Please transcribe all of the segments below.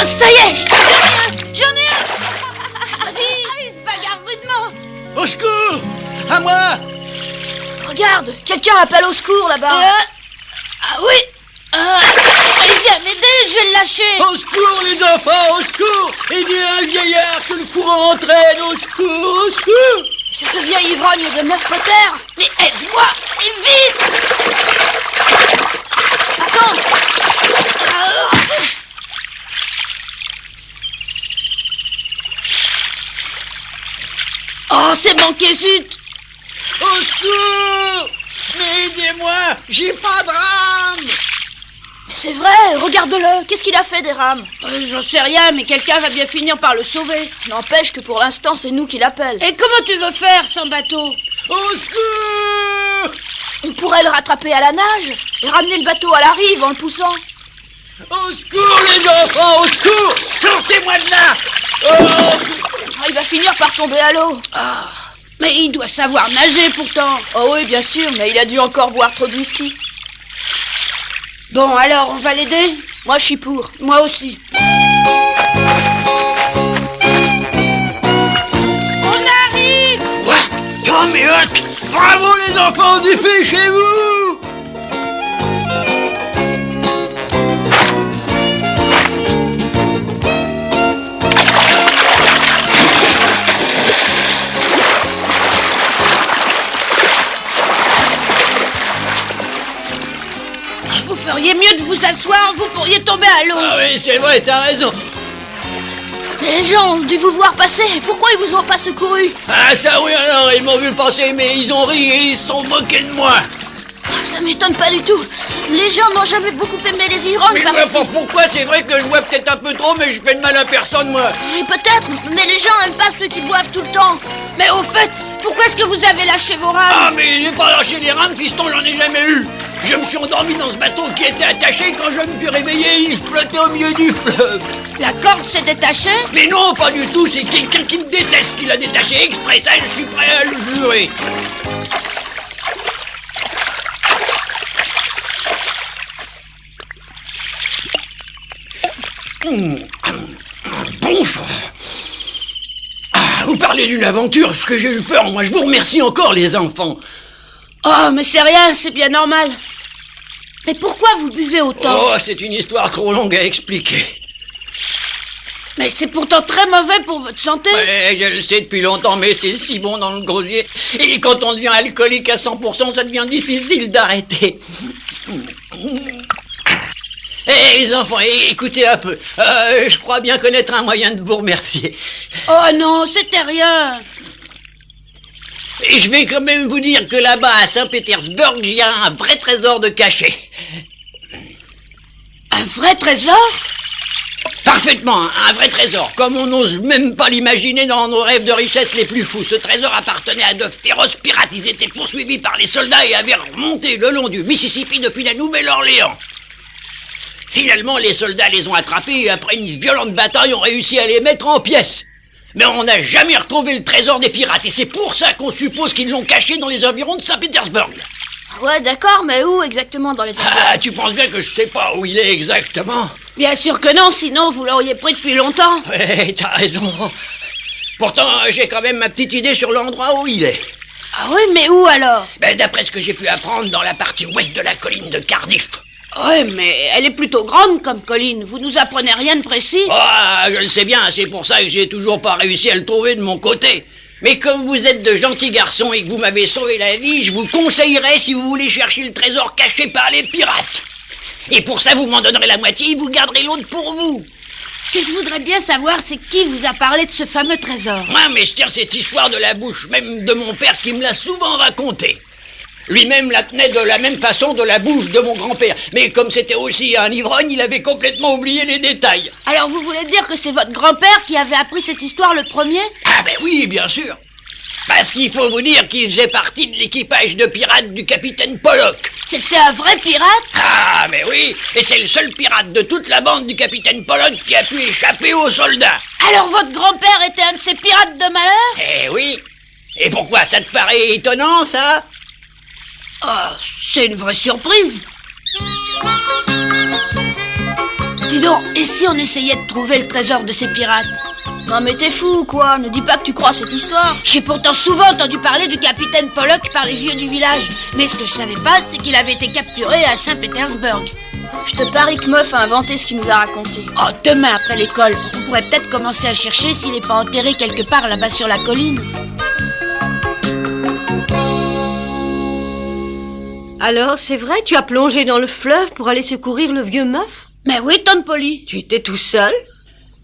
Ça y est, j'en ai un. Vas-y, il se bagarre rudement. Au secours! À moi! Regarde, quelqu'un appelle au secours là-bas. Ah oui. Allez, viens m'aider, je vais le lâcher. Au secours, les enfants, au secours! Aidez un vieillard que le courant entraîne, au secours, au secours! C'est ce vieil ivrogne de Meuf Potter. Mais aide-moi, et vite. Attends. Oh, c'est manqué, zut. Au secours! Mais aidez-moi! J'ai pas de rame! Mais c'est vrai, regarde-le. Qu'est-ce qu'il a fait des rames? J'en sais rien, mais quelqu'un va bien finir par le sauver. N'empêche que pour l'instant, c'est nous qui l'appelle. Et comment tu veux faire sans bateau? Au secours! On pourrait le rattraper à la nage et ramener le bateau à la rive en le poussant. Au secours, les enfants, au secours! Sortez-moi de là! Oh! Il va finir par tomber à l'eau. Mais il doit savoir nager pourtant. Oh oui, bien sûr, mais il a dû encore boire trop de whisky. Bon, alors, on va l'aider? Moi, je suis pour. Moi aussi. On arrive! Quoi? Tom et Huck! Bravo, les enfants, dépêchez-vous! Vous feriez mieux de vous asseoir, vous pourriez tomber à l'eau. Ah oui, c'est vrai, t'as raison. Mais les gens ont dû vous voir passer. Pourquoi ils vous ont pas secouru? Ah ça oui, alors, ils m'ont vu passer, mais ils ont ri et ils se sont moqués de moi. Ça m'étonne pas du tout. Les gens n'ont jamais beaucoup aimé les ivrognes Mais par moi, ici. pourquoi? C'est vrai que je bois peut-être un peu trop, mais je fais de mal à personne, moi. Oui, peut-être, mais les gens n'aiment pas ceux qui boivent tout le temps. Mais au fait, pourquoi est-ce que vous avez lâché vos rames? Ah, mais j'ai pas lâché les rames, fiston, j'en ai jamais eu. Je me suis endormi dans ce bateau qui était attaché. Quand je me suis réveillé, il flottait au milieu du fleuve. La corde s'est détachée? Mais non, pas du tout, c'est quelqu'un qui me déteste qui l'a détaché exprès, ça je suis prêt à le jurer. Bon sang. Vous parlez d'une aventure, ce que j'ai eu peur, moi je vous remercie encore les enfants. Oh, mais c'est rien, c'est bien normal. Mais pourquoi vous buvez autant? Oh, c'est une histoire trop longue à expliquer. Mais c'est pourtant très mauvais pour votre santé. Ouais, je le sais depuis longtemps, mais c'est si bon dans le gosier. Et quand on devient alcoolique à 100%, ça devient difficile d'arrêter. Eh les enfants, écoutez un peu. Je crois bien connaître un moyen de vous remercier. Oh non, c'était rien. Et je vais quand même vous dire que là-bas, à Saint-Pétersbourg, il y a un vrai trésor de cachet. Un vrai trésor? Parfaitement, un vrai trésor, comme on n'ose même pas l'imaginer dans nos rêves de richesse les plus fous. Ce trésor appartenait à de féroces pirates. Ils étaient poursuivis par les soldats et avaient remonté le long du Mississippi depuis la Nouvelle-Orléans. Finalement, les soldats les ont attrapés et après une violente bataille, ont réussi à les mettre en pièces. Mais on n'a jamais retrouvé le trésor des pirates et c'est pour ça qu'on suppose qu'ils l'ont caché dans les environs de Saint-Pétersbourg. Ouais, d'accord, mais où exactement dans les environs? Ah, tu penses bien que je sais pas où il est exactement? Bien sûr que non, sinon vous l'auriez pris depuis longtemps. Ouais, t'as raison. Pourtant, j'ai quand même ma petite idée sur l'endroit où il est. Ah oui, mais où alors? Ben, d'après ce que j'ai pu apprendre dans la partie ouest de la colline de Cardiff. Ouais, mais elle est plutôt grande comme colline. Vous nous apprenez rien de précis. Ah, je le sais bien, c'est pour ça que j'ai toujours pas réussi à le trouver de mon côté. Mais comme vous êtes de gentils garçons et que vous m'avez sauvé la vie, je vous conseillerais si vous voulez chercher le trésor caché par les pirates. Et pour ça, vous m'en donnerez la moitié et vous garderez l'autre pour vous. Ce que je voudrais bien savoir, c'est qui vous a parlé de ce fameux trésor. Moi, mais je tiens cette histoire de la bouche même de mon père qui me l'a souvent racontée. Lui-même la tenait de la même façon de la bouche de mon grand-père. Mais comme c'était aussi un ivrogne, il avait complètement oublié les détails. Alors vous voulez dire que c'est votre grand-père qui avait appris cette histoire le premier? Ah ben oui, bien sûr. Parce qu'il faut vous dire qu'il faisait partie de l'équipage de pirates du capitaine Pollock. C'était un vrai pirate? Ah mais oui, et c'est le seul pirate de toute la bande du capitaine Pollock qui a pu échapper aux soldats. Alors votre grand-père était un de ces pirates de malheur? Eh oui. Et pourquoi ça te paraît étonnant, ça? Oh, c'est une vraie surprise. Dis donc, et si on essayait de trouver le trésor de ces pirates? Non mais t'es fou ou quoi? Ne dis pas que tu crois à cette histoire. J'ai pourtant souvent entendu parler du capitaine Pollock par les vieux du village. Mais ce que je savais pas, c'est qu'il avait été capturé à Saint-Pétersbourg. Je te parie que Meuf a inventé ce qu'il nous a raconté. Oh, demain après l'école, on pourrait peut-être commencer à chercher s'il n'est pas enterré quelque part là-bas sur la colline. Alors, c'est vrai, tu as plongé dans le fleuve pour aller secourir le vieux Meuf? Mais oui, tante Polly. Tu étais tout seul?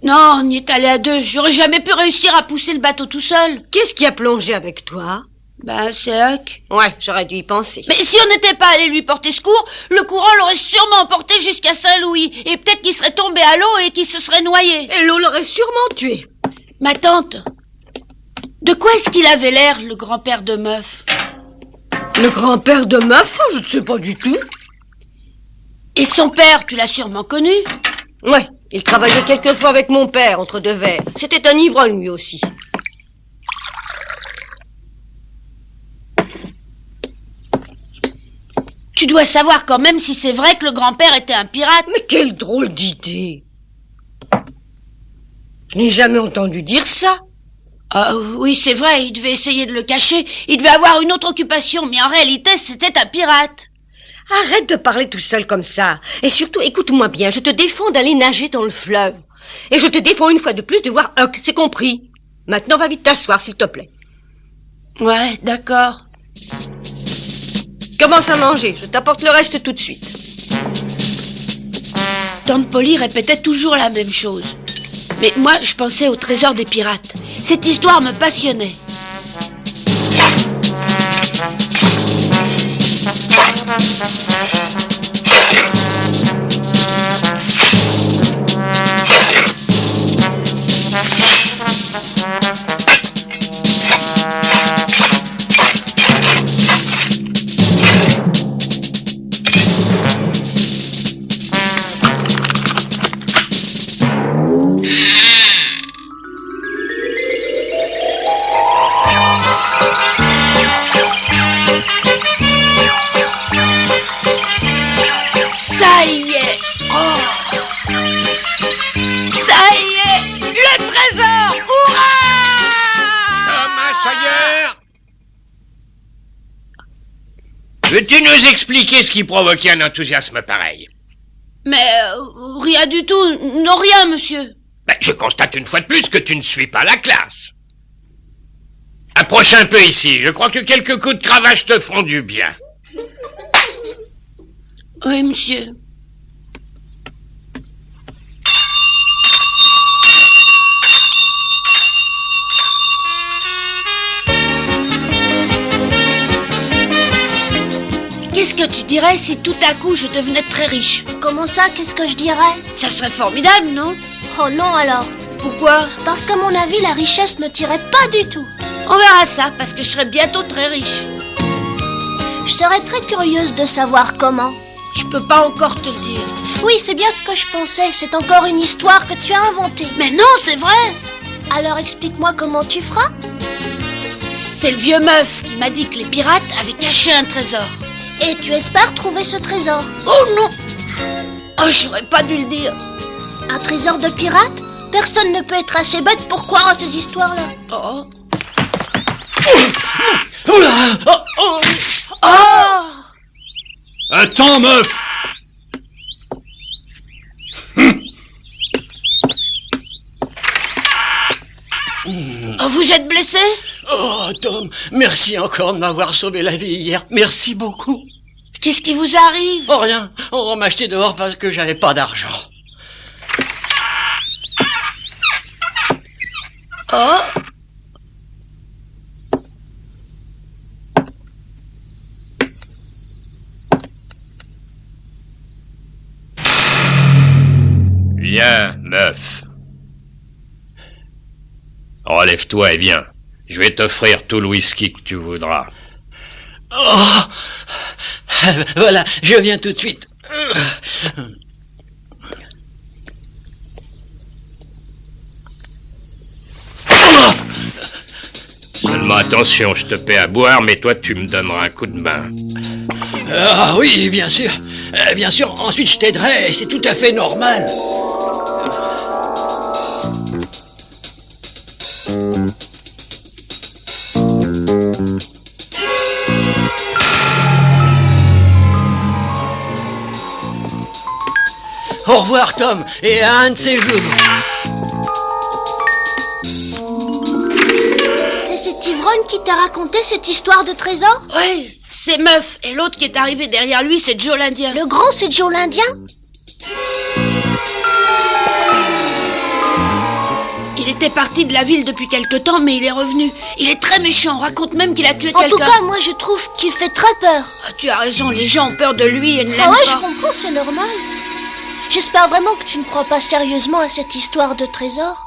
Non, on y est allé à deux. J'aurais jamais pu réussir à pousser le bateau tout seul. Qu'est-ce qui a plongé avec toi? Ben, c'est Huck. Ouais, j'aurais dû y penser. Mais si on n'était pas allé lui porter secours, le courant l'aurait sûrement emporté jusqu'à Saint-Louis. Et peut-être qu'il serait tombé à l'eau et qu'il se serait noyé. Et l'eau l'aurait sûrement tué. Ma tante, de quoi est-ce qu'il avait l'air, le grand-père de Meuf? Le grand-père de Meuf? Oh, je ne sais pas du tout. Et son père, tu l'as sûrement connu? Ouais, il travaillait quelquefois avec mon père, entre deux verres. C'était un ivrogne, lui aussi. Tu dois savoir quand même si c'est vrai que le grand-père était un pirate. Mais quelle drôle d'idée! Je n'ai jamais entendu dire ça. Ah oui, c'est vrai, il devait essayer de le cacher. Il devait avoir une autre occupation, mais en réalité, c'était un pirate. Arrête de parler tout seul comme ça. Et surtout, écoute-moi bien, je te défends d'aller nager dans le fleuve. Et je te défends une fois de plus de voir Huck, c'est compris. Maintenant, va vite t'asseoir, s'il te plaît. Ouais, d'accord. Commence à manger, je t'apporte le reste tout de suite. Tante Polly répétait toujours la même chose. Mais moi, je pensais au trésor des pirates. Cette histoire me passionnait. Ça y est! Oh! Ça y est! Le trésor! Hurrah! Thomas Sawyer! Veux-tu nous expliquer ce qui provoquait un enthousiasme pareil? Mais rien du tout. Non, rien, monsieur. Ben, je constate une fois de plus que tu ne suis pas la classe. Approche un peu ici. Je crois que quelques coups de cravache te feront du bien. Oui, monsieur. Qu'est-ce que tu dirais si tout à coup je devenais très riche? Comment ça, qu'est-ce que je dirais? Ça serait formidable, non? Oh non alors. Pourquoi? Parce qu'à mon avis, la richesse ne tirait pas du tout. On verra ça, parce que je serai bientôt très riche. Je serais très curieuse de savoir comment. Je peux pas encore te le dire. Oui, c'est bien ce que je pensais. C'est encore une histoire que tu as inventée. Mais non, c'est vrai! Alors explique-moi comment tu feras. C'est le vieux Meuf qui m'a dit que les pirates avaient caché un trésor. Et tu espères trouver ce trésor. Oh non! Oh, j'aurais pas dû le dire. Un trésor de pirate? Personne ne peut être assez bête pour croire à ces histoires-là. Oh. Oula! Oh! Oh! Oh! Attends, Meuf! Oh, vous êtes blessé? Oh, Tom, merci encore de m'avoir sauvé la vie hier. Merci beaucoup. Qu'est-ce qui vous arrive? Oh, rien. On m'a acheté dehors parce que j'avais pas d'argent. Oh! Viens, Meuf. Relève-toi et viens. Je vais t'offrir tout le whisky que tu voudras. Oh! Voilà, je viens tout de suite. Seulement attention, je te paie à boire, mais toi tu me donneras un coup de main. Ah oui, bien sûr. Bien sûr, ensuite je t'aiderai, c'est tout à fait normal. Au revoir, Tom, et à un de ces jours. C'est cet ivrogne qui t'a raconté cette histoire de trésor? Ouais, c'est Meuf. Et l'autre qui est arrivé derrière lui, c'est Joe l'Indien. Le grand, c'est Joe l'Indien? Il était parti de la ville depuis quelque temps, mais il est revenu. Il est très méchant, on raconte même qu'il a tué quelqu'un. En tout cas, moi je trouve qu'il fait très peur. Ah, tu as raison, les gens ont peur de lui et ne l'aiment Ah ouais, pas. je comprends, c'est normal. J'espère vraiment que tu ne crois pas sérieusement à cette histoire de trésor.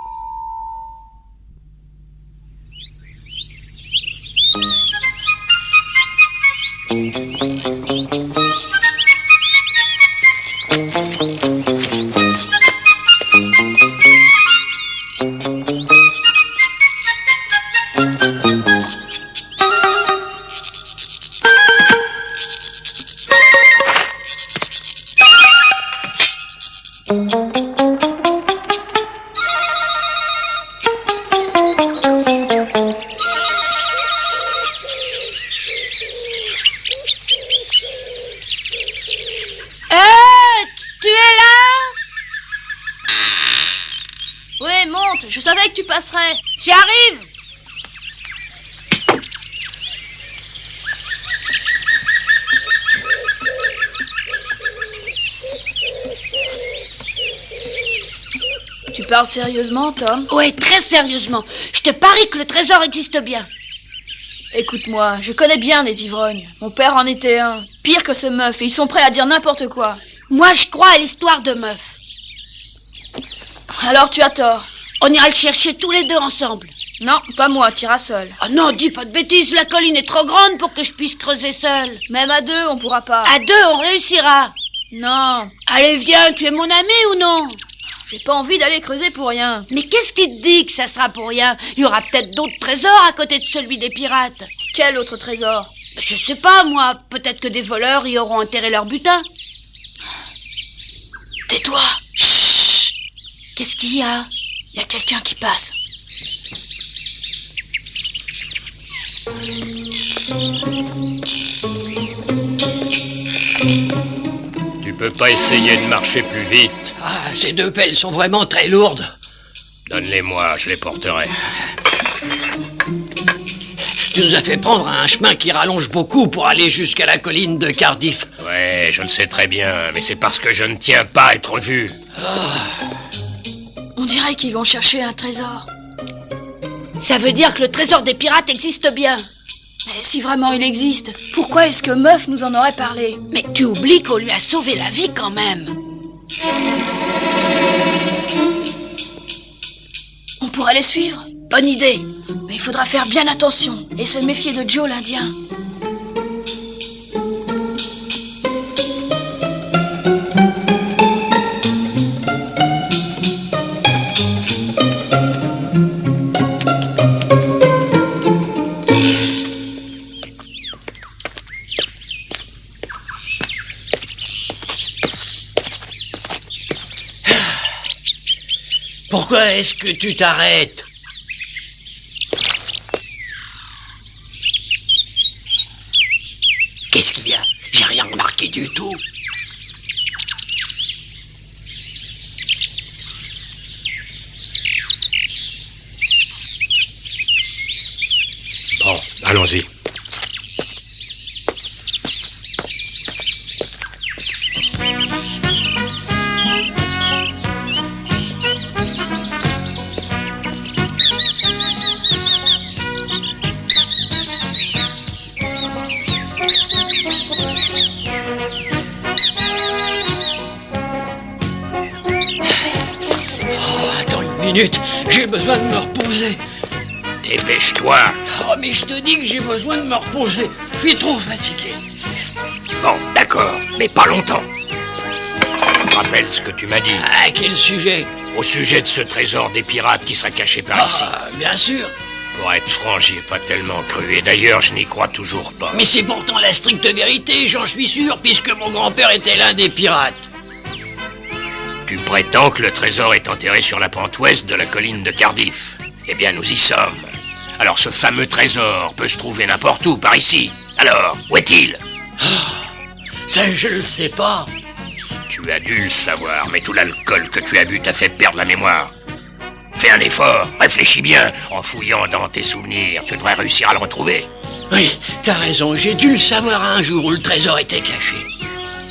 Tu es là? Oui, monte, je savais que tu passerais. J'arrive. Tu parles sérieusement, Tom? Ouais, très sérieusement. Je te parie que le trésor existe bien. Écoute-moi, je connais bien les ivrognes. Mon père en était un. Pire que ce Meuf, et ils sont prêts à dire n'importe quoi. Moi, je crois à l'histoire de Meuf. Alors tu as tort. On ira le chercher tous les deux ensemble. Non, pas moi, t'iras seul. Oh non, dis pas de bêtises, la colline est trop grande pour que je puisse creuser seule. Même à deux, on pourra pas. À deux, on réussira. Non, Allez, viens, tu es mon ami ou non? j'ai pas envie d'aller creuser pour rien. Mais qu'est-ce qui te dit que ça sera pour rien? Il y aura peut-être d'autres trésors à côté de celui des pirates. Quel autre trésor? Je sais pas, moi. Peut-être que des voleurs y auront enterré leur butin. Tais-toi. Chut! Qu'est-ce qu'il y a? Il y a quelqu'un qui passe. Tu peux pas essayer de marcher plus vite? Ah, ces deux pelles sont vraiment très lourdes. Donne-les-moi, je les porterai. Tu nous as fait prendre un chemin qui rallonge beaucoup pour aller jusqu'à la colline de Cardiff. Ouais, je le sais très bien, mais c'est parce que je ne tiens pas à être vu. On dirait qu'ils vont chercher un trésor. Ça veut dire que le trésor des pirates existe bien. Mais si vraiment il existe, pourquoi est-ce que Meuf nous en aurait parlé? Mais tu oublies qu'on lui a sauvé la vie quand même. On pourrait les suivre? Bonne idée. Mais il faudra faire bien attention et se méfier de Joe l'Indien. Pourquoi est-ce que tu t'arrêtes? Qu'est-ce qu'il y a? J'ai rien remarqué du tout. Bon, allons-y. Minute, j'ai besoin de me reposer. Dépêche-toi. Oh, mais je te dis que j'ai besoin de me reposer. Je suis trop fatigué. Bon, d'accord, mais pas longtemps. Tu te rappelles ce que tu m'as dit? À quel sujet? Au sujet de ce trésor des pirates qui serait caché par ici. Ah, bien sûr. Pour être franc, j'y ai pas tellement cru. Et d'ailleurs, je n'y crois toujours pas. Mais c'est pourtant la stricte vérité, j'en suis sûr, puisque mon grand-père était l'un des pirates. Tu prétends que le trésor est enterré sur la pente ouest de la colline de Cardiff. Eh bien, nous y sommes. Alors, ce fameux trésor peut se trouver n'importe où, par ici. Alors, où est-il? Ça, je le sais pas. Tu as dû le savoir, mais tout l'alcool que tu as bu t'a fait perdre la mémoire. Fais un effort, réfléchis bien. En fouillant dans tes souvenirs, tu devrais réussir à le retrouver. Oui, t'as raison, j'ai dû le savoir un jour où le trésor était caché.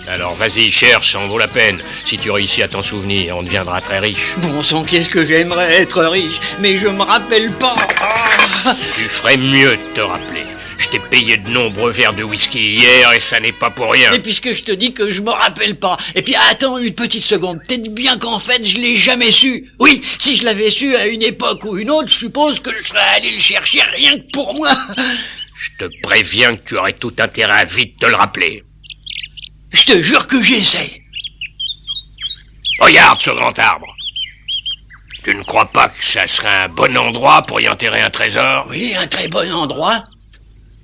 Alors vas-y, cherche, ça en vaut la peine. Si tu réussis à t'en souvenir, on deviendra très riche. Bon sang, qu'est-ce que j'aimerais être riche, mais je me rappelle pas. Ah. Tu ferais mieux de te rappeler. Je t'ai payé de nombreux verres de whisky hier et ça n'est pas pour rien. Et puisque je te dis que je me rappelle pas, et puis attends une petite seconde, peut-être bien qu'en fait je l'ai jamais su. Oui, si je l'avais su à une époque ou une autre, je suppose que je serais allé le chercher rien que pour moi. Je te préviens que tu aurais tout intérêt à vite te le rappeler. Je te jure que j'essaie. Regarde ce grand arbre. Tu ne crois pas que ça serait un bon endroit pour y enterrer un trésor? Oui, un très bon endroit.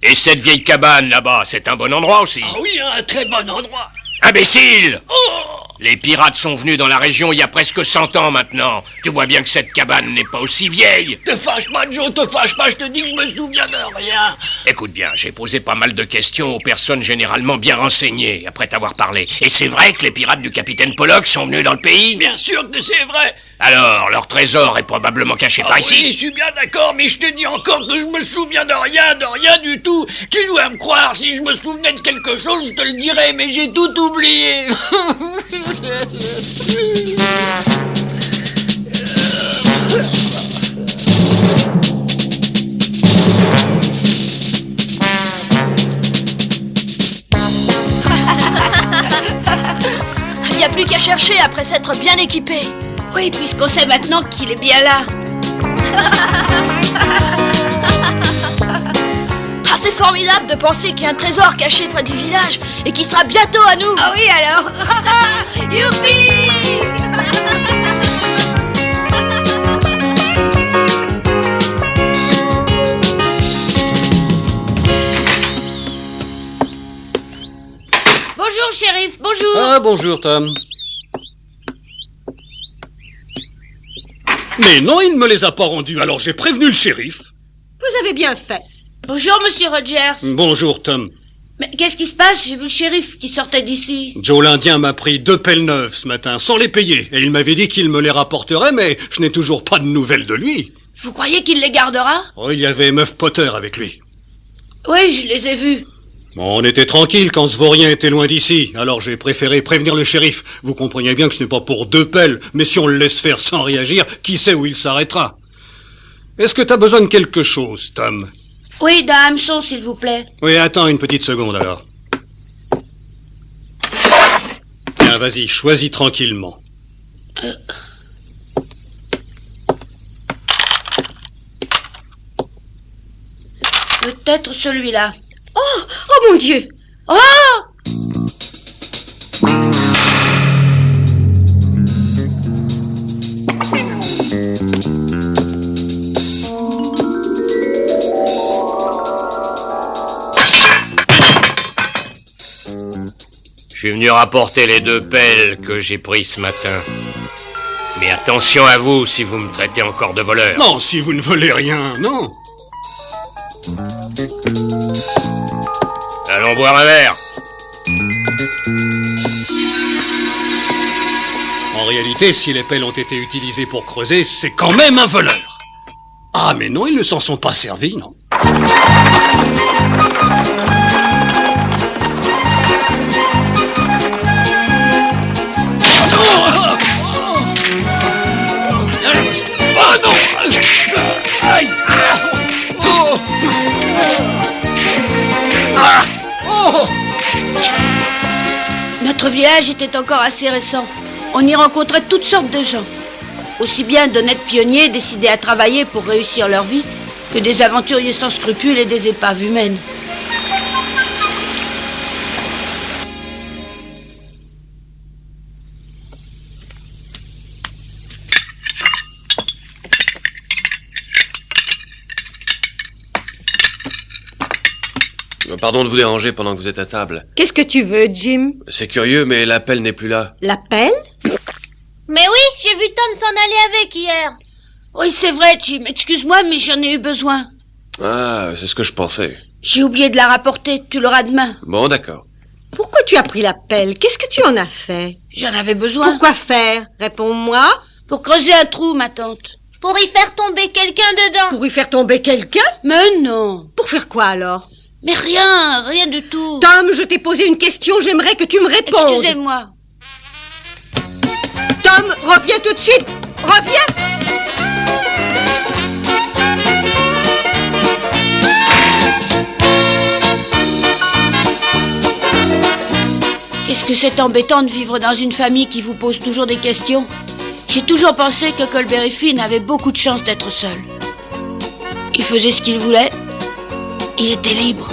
Et cette vieille cabane là-bas, c'est un bon endroit aussi? Ah oui, un très bon endroit. Imbécile! Oh! Les pirates sont venus dans la région il y a presque 100 ans maintenant. Tu vois bien que cette cabane n'est pas aussi vieille. Te fâche pas, Joe, te fâche pas, je te dis que je me souviens de rien. Écoute bien, j'ai posé pas mal de questions aux personnes généralement bien renseignées après t'avoir parlé. Et c'est vrai que les pirates du capitaine Pollock sont venus dans le pays? Bien sûr que c'est vrai. Alors, leur trésor est probablement caché par Oui, ici? je suis bien d'accord, mais je te dis encore que je me souviens de rien du tout. Tu dois me croire, si je me souvenais de quelque chose, je te le dirais, mais j'ai tout oublié. Il n'y a plus qu'à chercher après s'être bien équipé. Oui, puisqu'on sait maintenant qu'il est bien là. Ah, c'est formidable de penser qu'il y a un trésor caché près du village et qui sera bientôt à nous. Ah oui, alors. Youpi! Bonjour, shérif, bonjour. Ah, bonjour, Tom. Mais non, il ne me les a pas rendus, alors j'ai prévenu le shérif. Vous avez bien fait. Bonjour, monsieur Rogers. Bonjour, Tom. Mais qu'est-ce qui se passe? J'ai vu le shérif qui sortait d'ici. Joe l'Indien m'a pris 2 pelles neuves ce matin, sans les payer, et il m'avait dit qu'il me les rapporterait, mais je n'ai toujours pas de nouvelles de lui. Vous croyez qu'il les gardera? Oh, il y avait Meuf Potter avec lui. Oui, je les ai vus. Bon, on était tranquille quand ce vaurien était loin d'ici, alors j'ai préféré prévenir le shérif. Vous comprenez bien que ce n'est pas pour 2 pelles, mais si on le laisse faire sans réagir, qui sait où il s'arrêtera? Est-ce que t'as besoin de quelque chose, Tom? Oui, d'un hameçon, s'il vous plaît. Oui, attends une petite seconde alors. Tiens, vas-y, choisis tranquillement. Peut-être celui-là. Oh mon Dieu! Oh! Je suis venu rapporter les 2 pelles que j'ai prises ce matin. Mais attention à vous si vous me traitez encore de voleur. Non, si vous ne volez rien, non. Allons boire un verre. En réalité, si les pelles ont été utilisées pour creuser, c'est quand même un voleur. Ah, mais non, ils ne s'en sont pas servis, non. Oh non! Aïe! Oh! Ah! Oh! Notre village était encore assez récent. On y rencontrait toutes sortes de gens. Aussi bien d'honnêtes pionniers décidés à travailler pour réussir leur vie, que des aventuriers sans scrupules et des épaves humaines. Pardon de vous déranger pendant que vous êtes à table. Qu'est-ce que tu veux, Jim? C'est curieux, mais la pelle n'est plus là. La pelle? Mais oui, j'ai vu Tom s'en aller avec hier. Oui, c'est vrai, Jim. Excuse-moi, mais j'en ai eu besoin. Ah, c'est ce que je pensais. J'ai oublié de la rapporter. Tu l'auras demain. Bon, d'accord. Pourquoi tu as pris la pelle? Qu'est-ce que tu en as fait? J'en avais besoin. Pourquoi faire? Réponds-moi. Pour creuser un trou, ma tante. Pour y faire tomber quelqu'un dedans. Pour y faire tomber quelqu'un? Mais non. Pour faire quoi alors? Mais rien du tout. Tom, je t'ai posé une question, j'aimerais que tu me répondes. Excusez-moi. Tom, reviens tout de suite. Reviens. Qu'est-ce que c'est embêtant de vivre dans une famille qui vous pose toujours des questions. J'ai toujours pensé que Colbert et Finn avaient beaucoup de chance d'être seuls. Il faisait ce qu'il voulait. Il était libre.